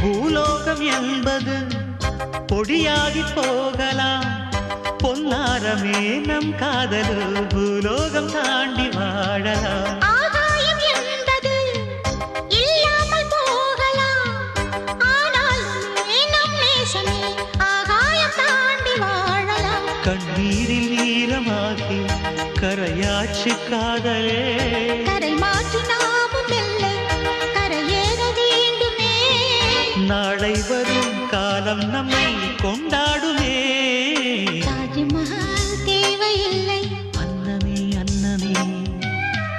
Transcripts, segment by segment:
பூலோகம் என்பது பொடியாகி போகலாம், பொன்னாரமே நம் காதலு பூலோகம் தாண்டி வாழலாம். ஆகாயம் என்பது இல்லாமல் போகலாம், ஆனால் நம் நேசமே ஆகாயம் தாண்டி வாழலாம். கண்ணீரில் ஈரமாகி கரையாச்சு காதலே, கரை மாற்றி நாமும் வெல்லை கரையேற வேண்டுமே. நாளை வரும் காலம் நம்மை கொண்டாடுமே. தாஜ்மஹால் தேவையில்லை அன்னமே அன்னமே,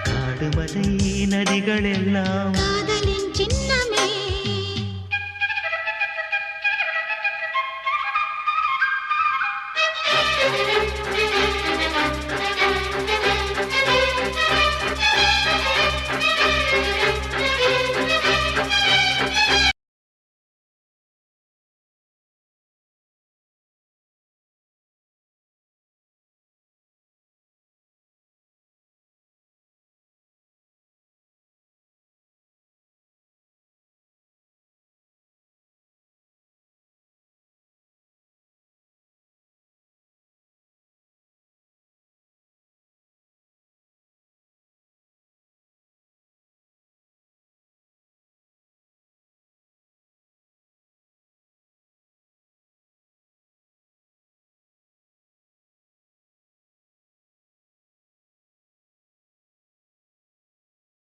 காடுமலை நதிகள் எல்லாம்